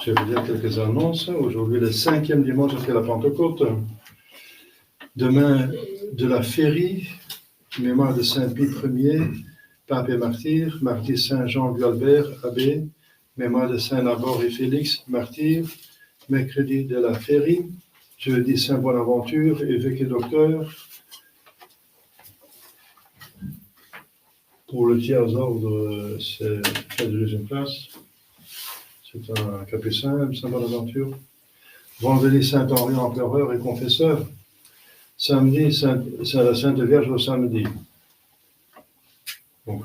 Je vais vous dire quelques annonces. Aujourd'hui, le 5e dimanche après la Pentecôte. Demain, de la Férie, mémoire de Saint Pie Ier, pape et martyr. Mardi, Saint Jean Gualbert, abbé, mémoire de Saint Labor et Félix, martyr. Mercredi, de la Férie. Jeudi, Saint Bonaventure, évêque et docteur. Pour le tiers ordre, c'est de deuxième classe. C'est un capucin, Saint Bonaventure. Vendredi, Saint Henri empereur et confesseur. Samedi, la Sainte Vierge au samedi. Donc,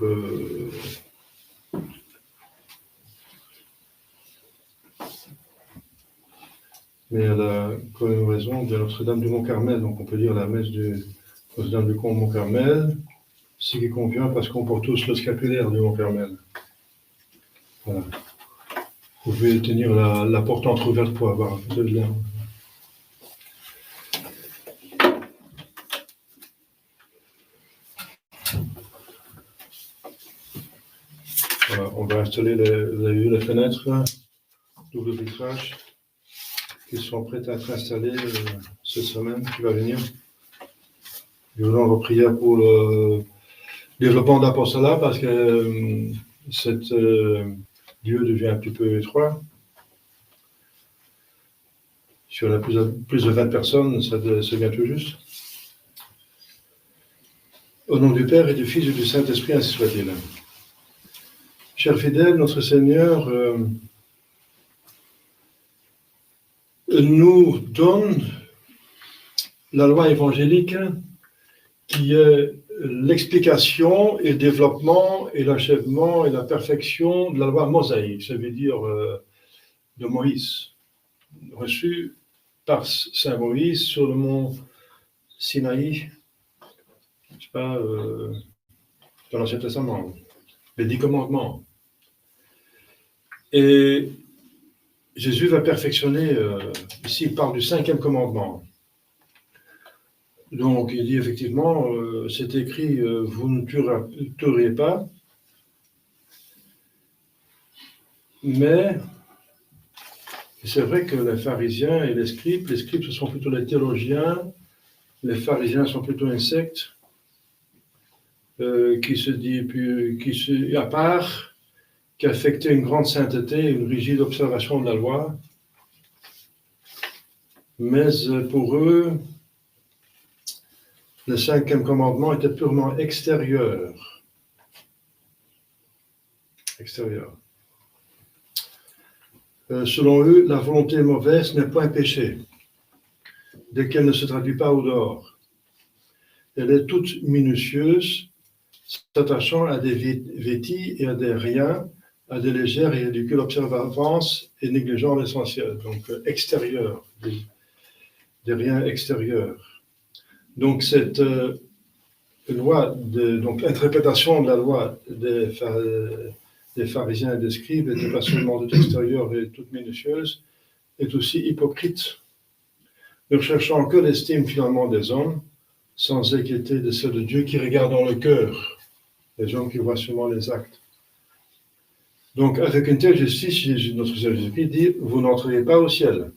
mais à la commémoration de Notre-Dame du Mont-Carmel, donc on peut dire la messe de Notre-Dame du Mont-Carmel, ce qui convient parce qu'on porte tous le scapulaire du Mont-Carmel. Voilà. Vous pouvez tenir la porte entrouverte pour avoir un peu de l'air. Voilà, on va installer vous avez vu les fenêtres, double vitrage, qui sont prêtes à être installées cette semaine qui va venir. Je vous envoie prière pour le développement de l'apostolat parce que cette lieu devient un petit peu étroit. Si on a plus de 20 personnes, ça devient tout juste. Au nom du Père et du Fils et du Saint-Esprit, ainsi soit-il. Chers fidèles, notre Seigneur nous donne la loi évangélique qui est l'explication et le développement et l'achèvement et la perfection de la loi mosaïque, ça veut dire de Moïse, reçue par Saint Moïse sur le mont Sinaï, je sais pas, dans l'Ancien Testament, les 10 commandements. Et Jésus va perfectionner, ici il parle du 5e commandement. Donc il dit effectivement, c'est écrit, vous ne tuerez pas, mais c'est vrai que les pharisiens et les scribes ce sont plutôt les théologiens, les pharisiens sont plutôt une secte qui se dit, à part, qui affectait une grande sainteté, une rigide observation de la loi, mais pour eux, le 5e commandement était purement extérieur. Selon eux, la volonté mauvaise n'est pas un péché, dès qu'elle ne se traduit pas au dehors. Elle est toute minutieuse, s'attachant à des vétis et à des riens, à des légères et ridicules observances et négligeant l'essentiel. Donc, extérieur, des riens extérieurs. Donc, cette loi, donc l'interprétation de la loi des pharisiens et des scribes n'était pas seulement toute extérieure et toute minutieuse, est aussi hypocrite, ne recherchant que l'estime finalement des hommes, sans inquiéter de celle de Dieu qui regarde dans le cœur, les hommes qui voient seulement les actes. Donc, avec une telle justice, notre Seigneur Jésus-Christ dit, vous n'entrerez pas au ciel.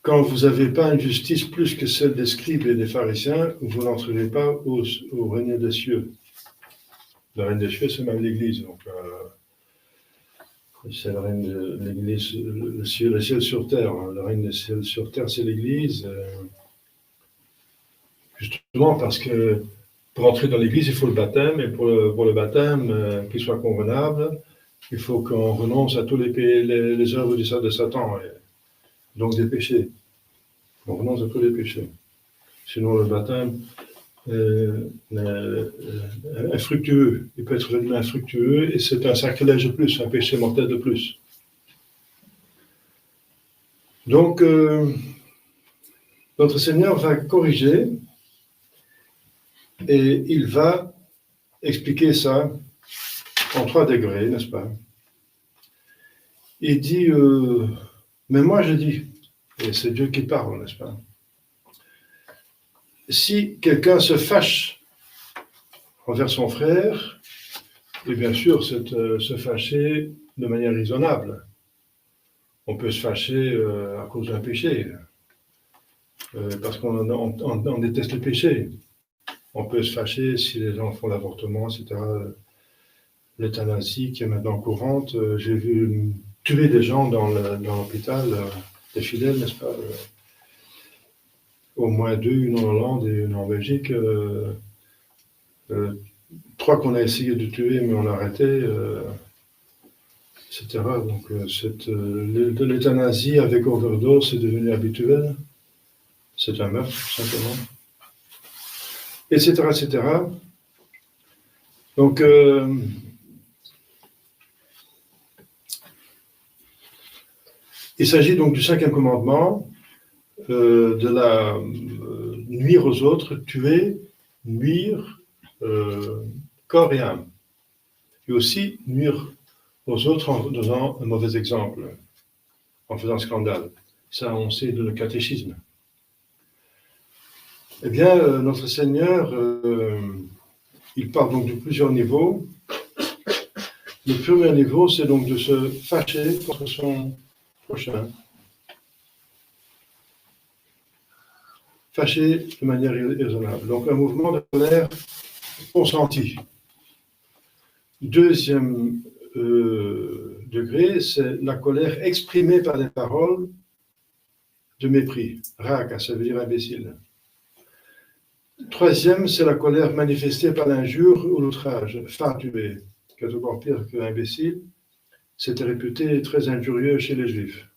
Quand vous n'avez pas une justice plus que celle des scribes et des pharisiens, vous n'entrerez pas au règne des cieux. Le règne des cieux, c'est même l'Église. Donc, c'est le règne de l'Église, le ciel sur terre. Le règne des cieux sur terre, c'est l'Église. Justement parce que pour entrer dans l'Église, il faut le baptême, et pour le baptême, qu'il soit convenable, il faut qu'on renonce à tous les œuvres de Satan, et donc des péchés. On renonce à tous les péchés. Sinon, le baptême est infructueux. Il peut être infructueux, et c'est un sacrilège de plus, un péché mortel de plus. Donc, notre Seigneur va corriger, et il va expliquer ça en 3 degrés, n'est-ce pas? Il dit, mais moi je dis, et c'est Dieu qui parle, n'est-ce pas? Si quelqu'un se fâche envers son frère, Et bien sûr, se fâcher de manière raisonnable. On peut se fâcher à cause d'un péché, parce qu'on déteste le péché. On peut se fâcher si les gens font l'avortement, etc. L'euthanasie qui est maintenant courante. J'ai vu tuer des gens dans l'hôpital, des fidèles, n'est-ce pas, au moins 2, une en Hollande et une en Belgique. 3 qu'on a essayé de tuer, mais on a arrêté, etc. Donc, de l'euthanasie avec overdose, c'est devenu habituel. C'est un meurtre, tout simplement. Etc., etc. Donc, il s'agit donc du 5e commandement, de la nuire aux autres, tuer, nuire, corps et âme. Et aussi nuire aux autres en donnant un mauvais exemple, en faisant scandale. Ça, on sait de le catéchisme. Eh bien, notre Seigneur, il parle donc de plusieurs niveaux. Le premier niveau, c'est donc de se fâcher contre son prochain. Fâcher de manière irraisonnable. Donc, un mouvement de colère consenti. Deuxième degré, c'est la colère exprimée par des paroles de mépris. Raka, ça veut dire imbécile. Troisième, c'est la colère manifestée par l'injure ou l'outrage. Fatué, qui est encore pire que imbécile, c'était réputé très injurieux chez les Juifs.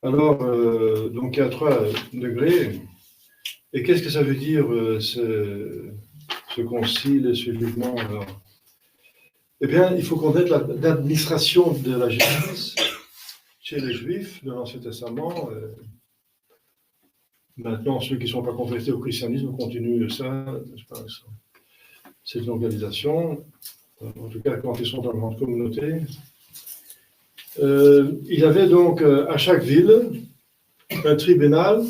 Alors, donc il y a 3 degrés. Et qu'est-ce que ça veut dire, ce concile et ce jugement alors? Eh bien, il faut connaître l'administration de la justice chez les Juifs de l'Ancien Testament. Maintenant, ceux qui ne sont pas convertis au christianisme continuent ça, cette organisation, en tout cas quand ils sont dans la grande communauté. Il y avait donc à chaque ville un tribunal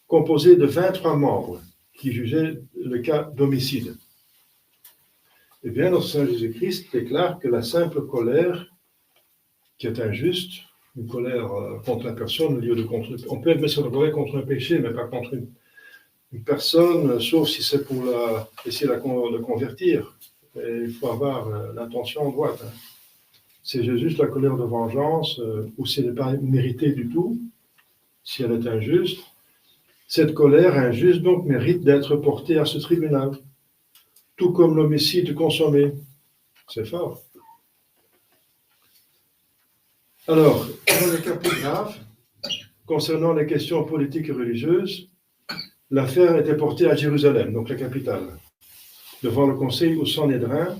composé de 23 membres qui jugeaient le cas d'homicide. Eh bien, notre Seigneur Jésus-Christ déclare que la simple colère, qui est injuste, une colère contre la personne, au lieu de contre... On peut mettre sur la colère contre un péché, mais pas contre une personne, sauf si c'est pour essayer de convertir. Et il faut avoir l'intention droite. Hein. Si j'ai juste la colère de vengeance, ou si elle n'est pas méritée du tout, si elle est injuste, cette colère injuste donc mérite d'être portée à ce tribunal, tout comme l'homicide consommé. C'est fort. Alors, dans le cas plus grave, concernant les questions politiques et religieuses, l'affaire était portée à Jérusalem, donc la capitale, devant le conseil au Sanhédrin,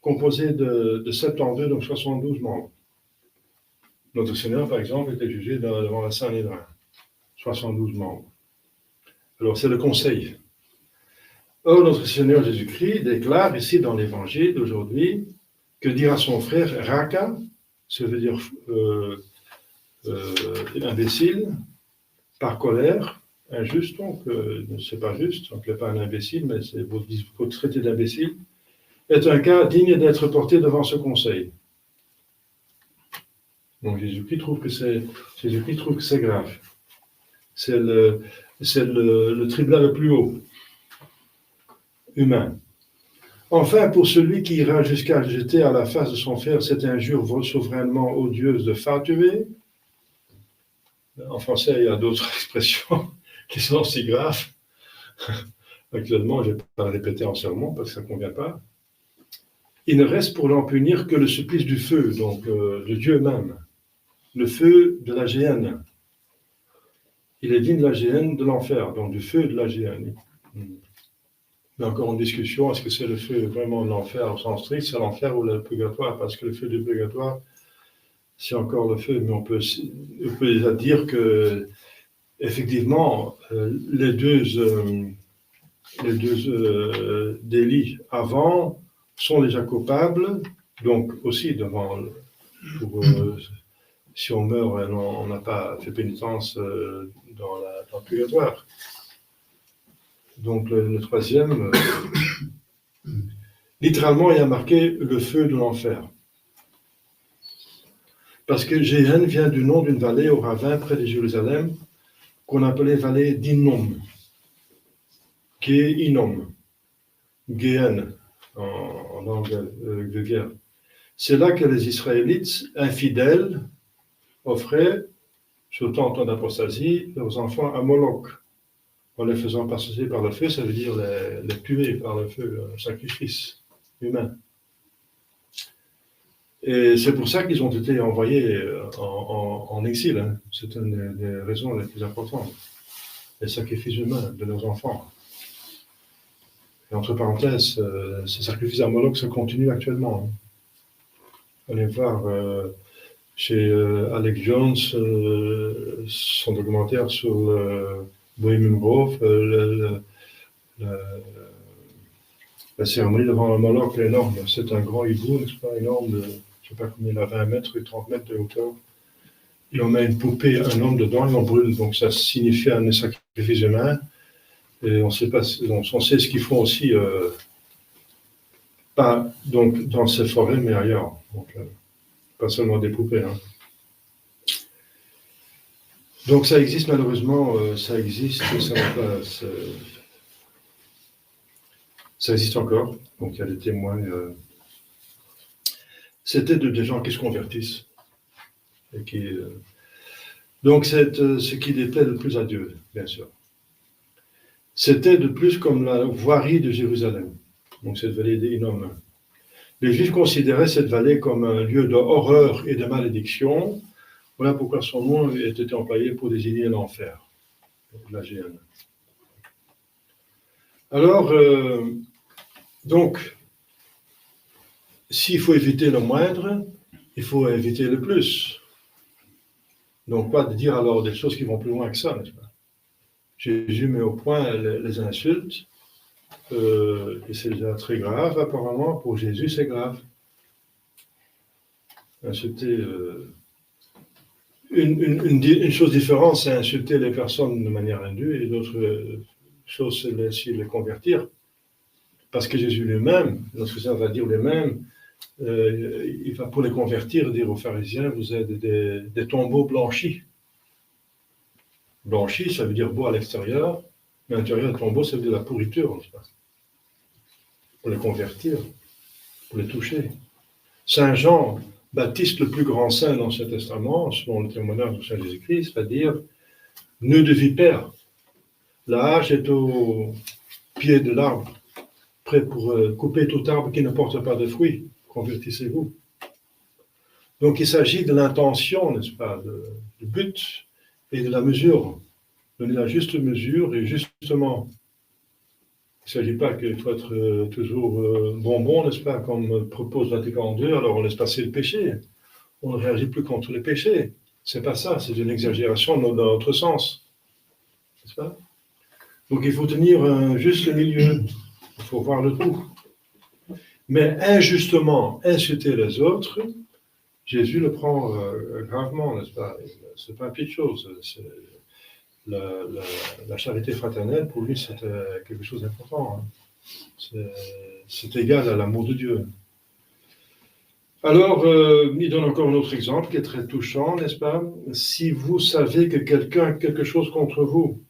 composé de 72, donc 72 membres. Notre Seigneur, par exemple, était jugé devant le Sanhédrin, 72 membres. Alors, c'est le conseil. Or, notre Seigneur Jésus-Christ déclare ici dans l'Évangile d'aujourd'hui que dira son frère Raka, ça veut dire imbécile, par colère, injuste, donc c'est pas juste, donc il n'est pas un imbécile, mais c'est vous traiter d'imbécile, est un cas digne d'être porté devant ce conseil. Donc Jésus-Christ trouve que c'est grave. C'est le tribunal le plus haut, humain. Enfin, pour celui qui ira jusqu'à jeter à la face de son frère cette injure souverainement odieuse de fatuer, en français, il y a d'autres expressions qui sont aussi graves. Actuellement, je ne vais pas le répéter en sermon parce que ça ne convient pas. Il ne reste pour l'en punir que le supplice du feu, donc de Dieu même, le feu de la géhenne. Il est digne de la géhenne de l'enfer, donc du feu de la géhenne. Il y a encore une discussion, est-ce que c'est le feu vraiment de l'enfer au sens strict, c'est l'enfer ou le purgatoire, parce que le feu du purgatoire, c'est encore le feu, mais on peut déjà dire que, effectivement, les deux délits avant sont déjà coupables, donc aussi si on meurt, on n'a pas fait pénitence dans le purgatoire. Donc le troisième, Littéralement, il y a marqué le feu de l'enfer. Parce que Géhen vient du nom d'une vallée au ravin près de Jérusalem qu'on appelait vallée d'Hinnom. Hinnom. Géhen, en langue de guerre. C'est là que les Israélites infidèles offraient, sous le temps d'apostasie, leurs enfants à Moloch, en les faisant passer par le feu, ça veut dire les tuer par le feu, un sacrifice humain. Et c'est pour ça qu'ils ont été envoyés en exil. Hein. C'est une des raisons les plus importantes. Les sacrifices humains de leurs enfants. Et entre parenthèses, ces sacrifices à Moloch, ça continue actuellement. Hein. Allez voir chez Alex Jones son documentaire sur Bohemian Grove, la cérémonie devant le Moloch est énorme. C'est un grand hibou, n'est-ce pas, énorme, je ne sais pas combien il a, 20 mètres, 30 mètres de hauteur. Et on met une poupée, un homme dedans et on brûle. Donc ça signifie un sacrifice humain. Et on sait pas, on sait ce qu'ils font aussi, pas donc dans ces forêts, mais ailleurs. Donc, pas seulement des poupées. Hein. Donc ça existe malheureusement, ça existe, ça existe encore. Donc il y a des témoins. C'était des gens qui se convertissent. Et qui, donc c'est ce qui déplaît le plus à Dieu, bien sûr. C'était de plus comme la voirie de Jérusalem, donc cette vallée d'Hinnom. Les Juifs considéraient cette vallée comme un lieu d'horreur et de malédiction. Voilà pourquoi son nom a été employé pour désigner l'enfer, la Géhenne. Alors, donc, s'il faut éviter le moindre, il faut éviter le plus. Donc, pas de dire alors des choses qui vont plus loin que ça, n'est-ce pas? Jésus met au point les insultes, et c'est déjà très grave, apparemment. Pour Jésus, c'est grave. Insulter. Une chose différente, c'est insulter les personnes de manière indue, et l'autre chose, c'est les convertir. Parce que Jésus lui-même, notre Seigneur va dire lui-même, il va pour les convertir dire aux pharisiens, vous êtes des tombeaux blanchis. Blanchi, ça veut dire beau à l'extérieur, mais à l'intérieur, le tombeau, ça veut dire la pourriture, n'est-ce pas? Pour les convertir, pour les toucher. Saint Jean Baptiste, le plus grand saint dans l'Ancien Testament, selon le témoignage de Saint Jésus-Christ, va dire nœud de vipère. La hache est au pied de l'arbre, prêt pour couper tout arbre qui ne porte pas de fruits. Convertissez-vous. Donc il s'agit de l'intention, n'est-ce pas, du but et de la mesure. Donner la juste mesure et justement. Il ne s'agit pas qu'il faut être toujours bonbon, n'est-ce pas, comme propose Vatican II, alors on laisse passer le péché. On ne réagit plus contre le péché. C'est pas ça, c'est une exagération dans notre sens. N'est-ce pas? Donc il faut tenir un juste milieu. Il faut voir le tout. Mais injustement insulter les autres, Jésus le prend gravement, n'est-ce pas? C'est pas une petite chose. La charité fraternelle, pour lui, c'était quelque chose d'important. Hein. C'est égal à l'amour de Dieu. Alors, il donne encore un autre exemple qui est très touchant, n'est-ce pas? Si vous savez que quelqu'un a quelque chose contre vous,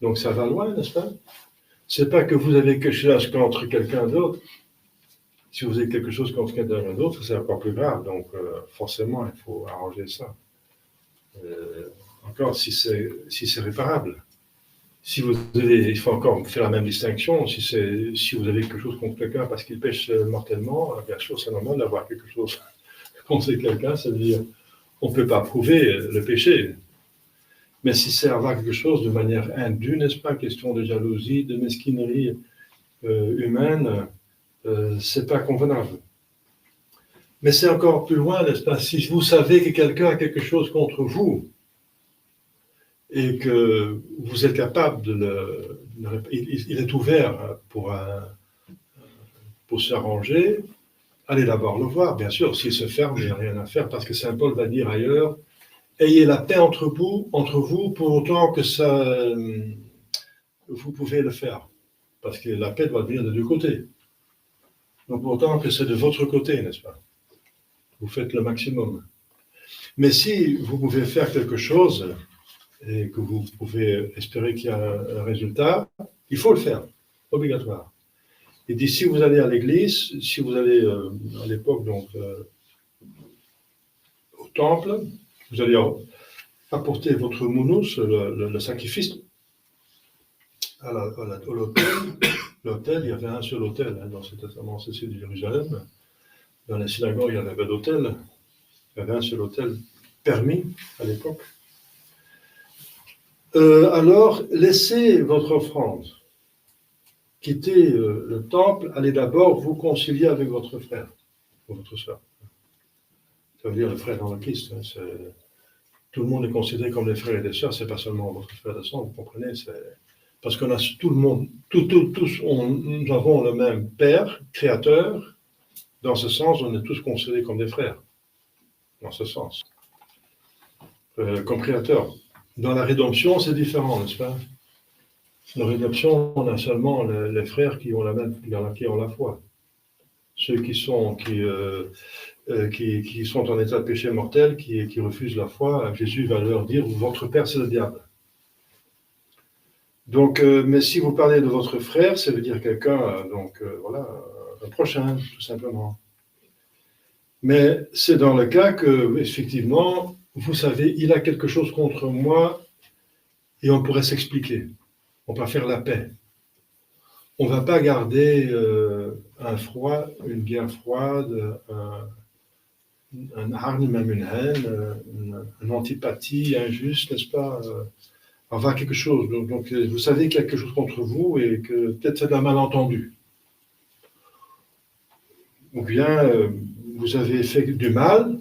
donc ça va loin, n'est-ce pas? C'est pas que vous avez quelque chose contre quelqu'un d'autre. Si vous avez quelque chose contre quelqu'un d'autre, c'est encore plus grave. Donc, forcément, il faut arranger ça. Encore si c'est réparable. Si vous avez, il faut encore faire la même distinction. Si vous avez quelque chose contre quelqu'un parce qu'il pêche mortellement, bien sûr, c'est normal d'avoir quelque chose contre quelqu'un. Ça veut dire on ne peut pas prouver le péché. Mais si c'est avoir quelque chose de manière indue, n'est-ce pas, question de jalousie, de mesquinerie humaine, c'est pas convenable. Mais c'est encore plus loin, n'est-ce pas? Si vous savez que quelqu'un a quelque chose contre vous, et que vous êtes capable il est ouvert pour s'arranger, allez d'abord le voir, bien sûr, s'il se ferme, il n'y a rien à faire, parce que Saint Paul va dire ailleurs, ayez la paix entre vous, pour autant que vous pouvez le faire, parce que la paix doit venir de deux côtés. Donc pourtant que c'est de votre côté, n'est-ce pas? Vous faites le maximum. Mais si vous pouvez faire quelque chose et que vous pouvez espérer qu'il y a un résultat, il faut le faire, obligatoire. Il dit, si vous allez à l'église, si vous allez à l'époque donc au temple, vous allez apporter votre mounous, le sacrifice, à l'autel. L'autel, il y avait un seul autel dans cet testament, c'est celui de Jérusalem. Dans la synagogue, il y avait pas d'autel. Il y avait un seul autel permis à l'époque. Alors, laissez votre offrande. Quittez le temple, allez d'abord vous concilier avec votre frère ou votre soeur. Ça veut dire le frère dans le Christ. Tout le monde est considéré comme des frères et des sœurs, c'est pas seulement votre frère et sœur, vous comprenez, parce qu'on a tout le monde, tous, nous avons le même Père, Créateur. Dans ce sens, on est tous considérés comme des frères. Dans ce sens. Comme Créateur. Dans la rédemption, c'est différent, n'est-ce pas? Dans la rédemption, on a seulement les frères qui ont qui ont la foi. Ceux qui sont en état de péché mortel, qui refusent la foi, Jésus va leur dire, votre père c'est le diable. Donc, mais si vous parlez de votre frère, ça veut dire quelqu'un, voilà, un prochain, tout simplement. Mais c'est dans le cas que, effectivement, vous savez, il a quelque chose contre moi et on pourrait s'expliquer. On va faire la paix. On ne va pas garder un froid, une guerre froide, un hargne, même une haine, une antipathie injuste, n'est-ce pas? Avoir quelque chose. Donc, vous savez qu'il y a quelque chose contre vous et que peut-être c'est un malentendu. Ou bien vous avez fait du mal,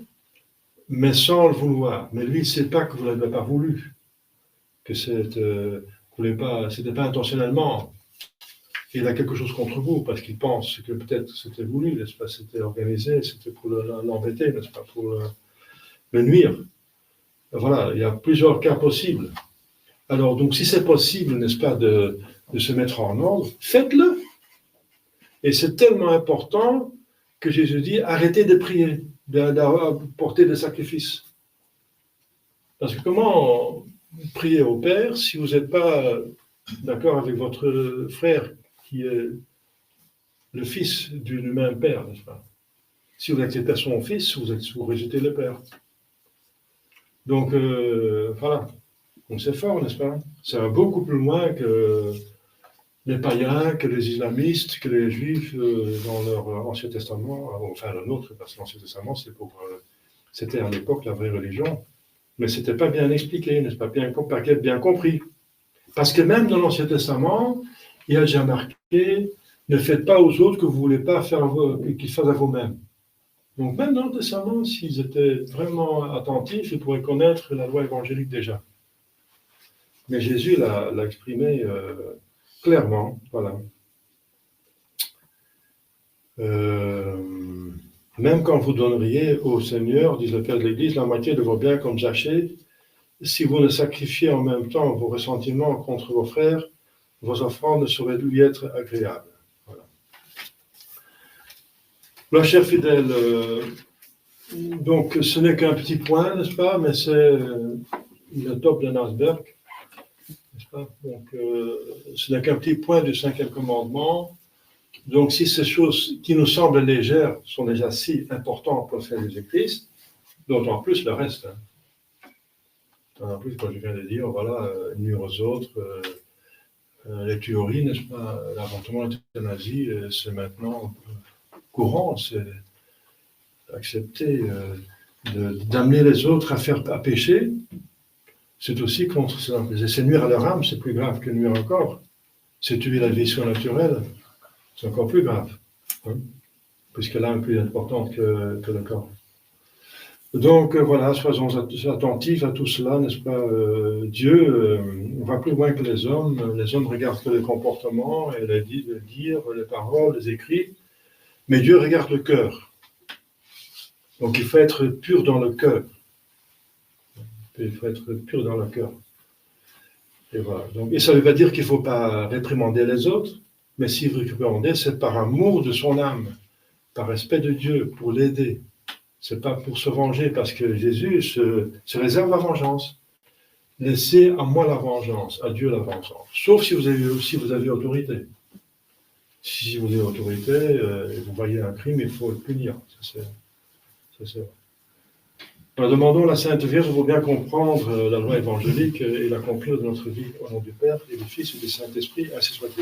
mais sans le vouloir. Mais lui, il ne sait pas que vous ne l'avez pas voulu, que c'était pas intentionnellement. Il a quelque chose contre vous parce qu'il pense que peut-être c'était voulu, n'est-ce pas? C'était organisé, c'était pour l'embêter, n'est-ce pas? Pour le nuire. Voilà, il y a plusieurs cas possibles. Alors, donc, si c'est possible, n'est-ce pas, de se mettre en ordre, faites-le. Et c'est tellement important que Jésus dit, arrêtez de prier, d'apporter des sacrifices. Parce que comment prier au Père si vous n'êtes pas d'accord avec votre frère qui est le fils du même Père, n'est-ce pas? Si vous acceptez son fils, vous rejetez le Père. Donc, voilà. Donc c'est fort, n'est-ce pas? Ça va beaucoup plus loin que les païens, que les islamistes, que les juifs dans leur Ancien Testament, enfin le nôtre, parce que l'Ancien Testament, c'était à l'époque la vraie religion, mais c'était pas bien expliqué, n'est-ce pas? Bien compris. Parce que même dans l'Ancien Testament, il y a déjà marqué, ne faites pas aux autres que vous ne voulez pas faire qu'ils fassent à vous-mêmes. Donc même dans le Testament, s'ils étaient vraiment attentifs, ils pourraient connaître la loi évangélique déjà. Mais Jésus l'a exprimé clairement, voilà. Même quand vous donneriez au Seigneur, dit le Père de l'Église, la moitié de vos biens comme Zachée, si vous ne sacrifiez en même temps vos ressentiments contre vos frères, vos offrandes ne sauraient lui être agréables. Voilà. Ma chère fidèle, donc ce n'est qu'un petit point, n'est-ce pas, mais c'est le top d'un iceberg. Donc, ce n'est qu'un petit point du 5e commandement. Donc, si ces choses qui nous semblent légères sont déjà si importantes pour le Seigneur Jésus-Christ, d'autant plus le reste. D'autant plus, quand je viens de dire, voilà, nuire aux autres, les tueries, n'est-ce pas, l'avortement, l'euthanasie, c'est maintenant courant, c'est accepter d'amener les autres à pécher. C'est aussi contre ça. C'est nuire à leur âme, c'est plus grave que nuire au corps. C'est tuer la vie surnaturelle, c'est encore plus grave, hein, puisque l'âme est plus importante que le corps. Donc voilà, soyons attentifs à tout cela, n'est-ce pas? Dieu va plus loin que les hommes. Les hommes regardent que les comportements, et les dires, les paroles, les écrits, mais Dieu regarde le cœur. Donc il faut être pur dans le cœur. Il faut être pur dans le cœur. Et voilà. Donc, et ça ne veut pas dire qu'il ne faut pas réprimander les autres, mais si vous réprimandez, c'est par amour de son âme. par respect de Dieu, pour l'aider. Ce n'est pas pour se venger, parce que Jésus se réserve la vengeance. Laissez à moi la vengeance, à Dieu la vengeance. Sauf si vous avez autorité. Si vous avez autorité, et vous voyez un crime, il faut le punir. Ça, c'est vrai. Alors, demandons à la Sainte Vierge pour bien comprendre la loi évangélique et l'accomplir de notre vie. Au nom du Père et du Fils et du Saint-Esprit, ainsi soit-il.